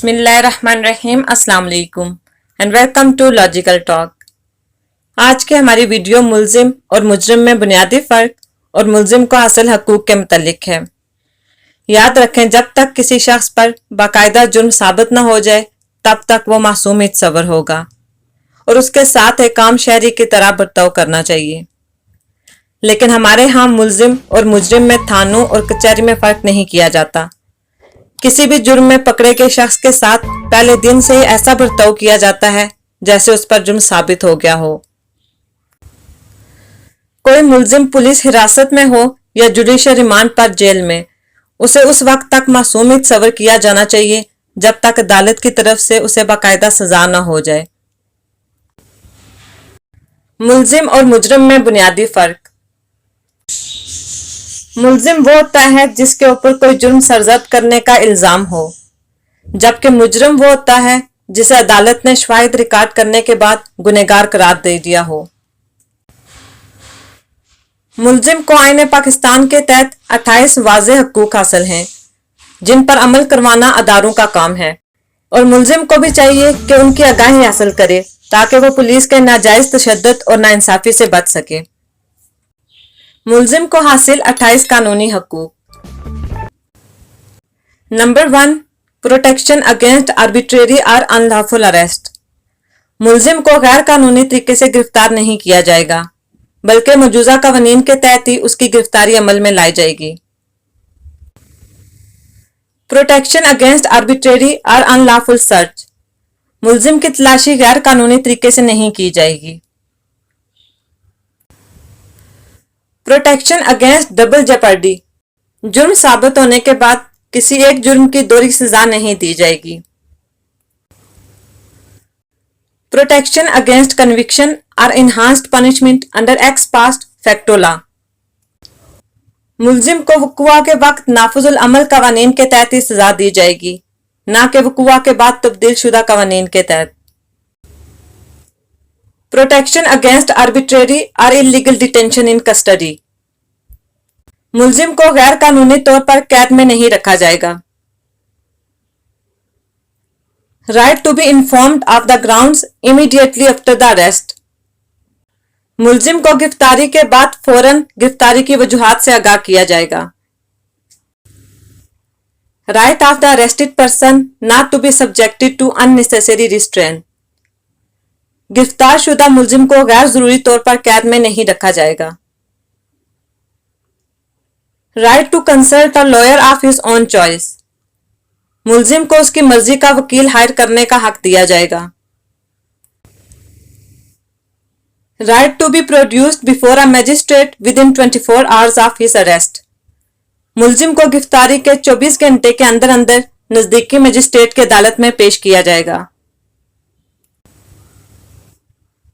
बिस्मिल्लाहिर्रहमानिर्रहीम अस्सलाम वालेकुम and welcome to logical talk. आज की हमारी वीडियो मुल्जिम और मुजरिम में बुनियादी फ़र्क और मुल्जिम को हासिल हकूक़ के मुतल्लिक है। याद रखें, जब तक किसी शख्स पर बाकायदा जुर्म साबित न हो जाए तब तक वो मासूम यतसव्वर होगा और उसके साथ एक आम शहरी की तरह बर्ताव करना चाहिए। लेकिन हमारे यहाँ मुल्जिम और मुजरिम में थानों और कचहरी में फ़र्क नहीं किया जाता। किसी भी जुर्म में पकड़े गए शख्स के साथ पहले दिन से ही ऐसा बर्ताव किया जाता है जैसे उस पर जुर्म साबित हो गया हो। कोई मुल्जिम पुलिस हिरासत में हो या जुडिशल रिमांड पर जेल में, उसे उस वक्त तक मासूम यतसव्वर किया जाना चाहिए जब तक अदालत की तरफ से उसे बाकायदा सजा न हो जाए। मुल्जिम और मुजरिम में बुनियादी फ़र्क। मुल्जिम वो होता है जिसके ऊपर कोई जुर्म सरजद करने का इल्ज़ाम हो, जबकि मुजरिम वो होता है जिसे अदालत ने शवाहिद रिकॉर्ड करने के बाद गुनहगार करार दे दिया हो। मुल्जिम को आईन पाकिस्तान के तहत 28 वाज़ेह हकूक़ हासिल हैं जिन पर अमल करवाना अदारों का काम है, और मुल्जिम को भी चाहिए कि उनकी आगाही हासिल करे ताकि वो पुलिस के नाजायज़ तशद्दुद और नाइंसाफ़ी से बच सके। मुल्जिम को हासिल 28 कानूनी हकूक़। नंबर 1, प्रोटेक्शन अगेंस्ट आर्बिट्रेरी और अनलॉफुल अरेस्ट। मुल्जिम को गैर कानूनी तरीके से गिरफ्तार नहीं किया जाएगा, बल्कि मौजूदा कवानीन के तहत ही उसकी गिरफ्तारी अमल में लाई जाएगी। प्रोटेक्शन अगेंस्ट आर्बिट्रेरी और अनलॉफुल सर्च। मुल्जिम की तलाशी गैर कानूनी तरीके से नहीं की जाएगी। Protection against double Jeopardy. जुर्म साबित होने के बाद किसी एक जुर्म की दोहरी सजा नहीं दी जाएगी। प्रोटेक्शन अगेंस्ट कन्विक्शन और enhanced punishment under ex post facto law. मुल्जिम को वक़ुआ के वक्त नाफिजुल अमल कवानीन के तहत ही सजा दी जाएगी, ना कि वक़ुआ के बाद तब्दील शुदा कवानीन के तहत। प्रोटेक्शन अगेंस्ट आर्बिट्रेरी और इल्लीगल डिटेंशन इन कस्टडी। मुल्जिम को गैर कानूनी तौर पर कैद में नहीं रखा जाएगा। Right to be informed of the grounds immediately after the arrest. मुल्जिम को गिरफ्तारी के बाद फौरन गिरफ्तारी की वजूहात से आगाह किया जाएगा। Right of the arrested person not to be subjected to unnecessary restraint. गिरफ्तार शुदा मुल्जिम को गैर जरूरी तौर पर कैद में नहीं रखा जाएगा। Right to consult a lawyer of his own choice. मुल्जिम को उसकी मर्जी का वकील हायर करने का हक दिया जाएगा। Right to be produced before a magistrate within 24 hours of his arrest. मुल्जिम को गिरफ्तारी के 24 घंटे के अंदर अंदर नजदीकी मजिस्ट्रेट की अदालत में पेश किया जाएगा।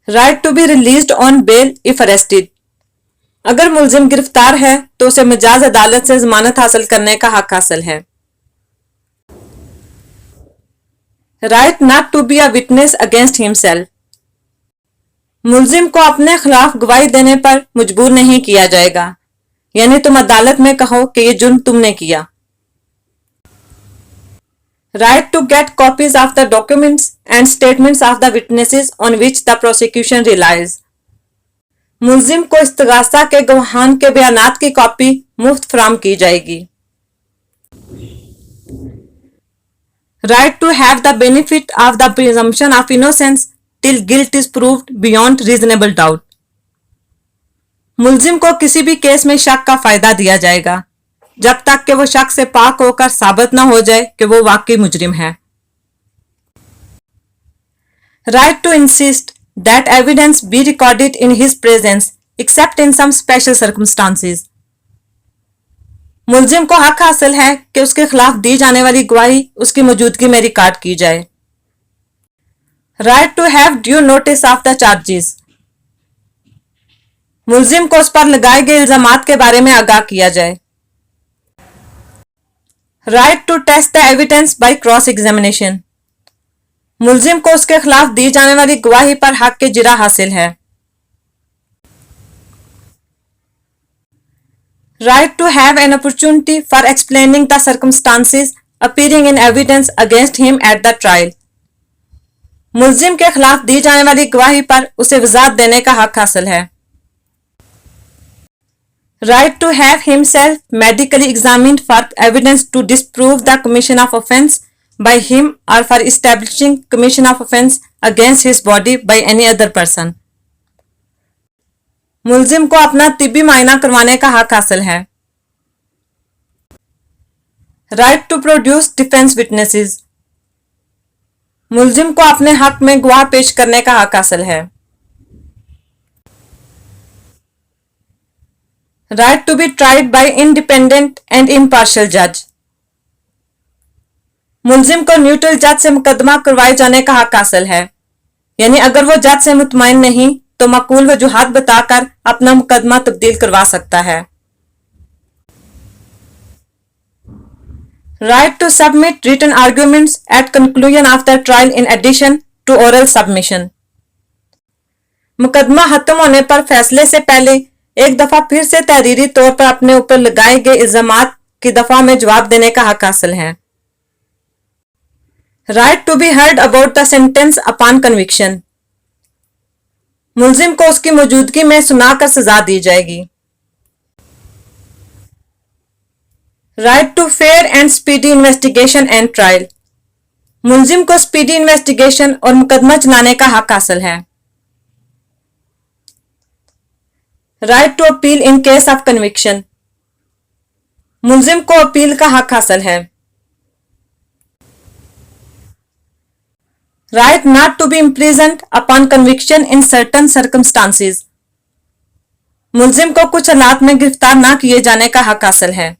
Right to be released on bail if arrested. अगर मुल्जिम गिरफ्तार है तो उसे मिजाज अदालत से जमानत हासिल करने का हक हासिल है। Right not to be a witness against himself. मुल्जिम को अपने खिलाफ गवाही देने पर मजबूर नहीं किया जाएगा, यानी तुम अदालत में कहो कि यह जुर्म तुमने किया। Right to get copies of the documents and statements of the witnesses on which the prosecution relies. मुल्जिम को इस्तगासा के गवाहान के बयानात की कॉपी मुफ्त फराहम की जाएगी। Right to have the benefit of the presumption of innocence till guilt is proved beyond reasonable doubt. मुल्जिम को किसी भी केस में शक का फायदा दिया जाएगा जब तक कि वो शक से पाक होकर साबित न हो जाए कि वो वाकई मुजरिम है। Right to insist that evidence be recorded in his presence except in some special circumstances। मुल्जिम को हक हासिल है कि उसके खिलाफ दी जाने वाली गवाही उसकी मौजूदगी में रिकॉर्ड की जाए। Right to have due notice of the charges. मुल्जिम को उस पर लगाए गए इल्जामात के बारे में आगाह किया जाए। Right to test the evidence by cross examination. मुल्जिम को उसके खिलाफ दी जाने वाली गवाही पर हक के जिरा हासिल है। Right to have an opportunity for explaining the circumstances appearing in evidence against him at the trial. मुल्जिम के खिलाफ दी जाने वाली गवाही पर उसे वजाहत देने का हक हासिल है. Right to have himself medically examined for evidence to disprove the commission of offence by him or for establishing commission of offence against his body by any other person. मुल्जिम को अपना तिब्बी मायना करवाने का हक हासिल है. Right to produce defence witnesses. मुल्जिम को अपने हक में गवाह पेश करने का हक हासिल है. Right to be tried by independent and impartial जज. मुल्जिम को न्यूट्रल जज से मुकदमा करवाए जाने का हक हासिल है, यानी अगर वो जज से मुतमईन नहीं तो मकूल वजूहात बताकर अपना मुकदमा तब्दील करवा सकता है. Right to submit written arguments at conclusion of the trial in addition to oral submission. मुकदमा खत्म होने पर फैसले से पहले एक दफा फिर से तहरीरी तौर पर अपने ऊपर लगाए गए इल्जामात की दफा में जवाब देने का हक हासिल है. Right to be heard about the sentence upon conviction. मुल्जिम को उसकी मौजूदगी में सुनाकर सजा दी जाएगी. Right to fair and speedy investigation and trial. मुल्जिम को स्पीडी इन्वेस्टिगेशन और मुकदमा चलाने का हक हासिल है. Right to appeal in case of conviction. मुल्जिम को अपील का हक हासिल है. Right not to be imprisoned upon conviction in certain circumstances. मुल्जिम को कुछ हालात में गिरफ्तार ना किए जाने का हक हासिल है.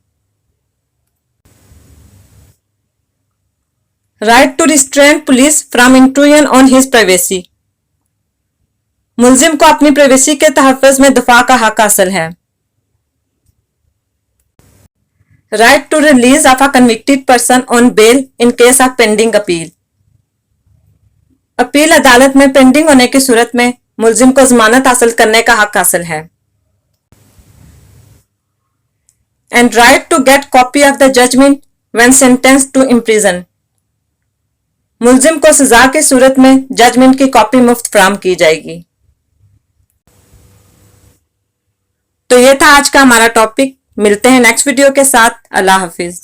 Right to restrain police from intrusion on his privacy. मुल्जिम को अपनी प्राइवेसी के तहफ़्फ़ुज़ में दफा का हक हासिल है. Right to release of a convicted person on bail in case of pending appeal. Appeal अदालत में पेंडिंग होने की सूरत में मुल्जिम को जमानत हासिल करने का हक हासिल है. And right to get copy of the judgment when sentenced to imprison. मुल्जिम को सजा की सूरत में जजमेंट की कॉपी मुफ्त फराहम की जाएगी. तो ये था आज का हमारा टॉपिक. मिलते हैं नेक्स्ट वीडियो के साथ. अल्लाह हाफिज.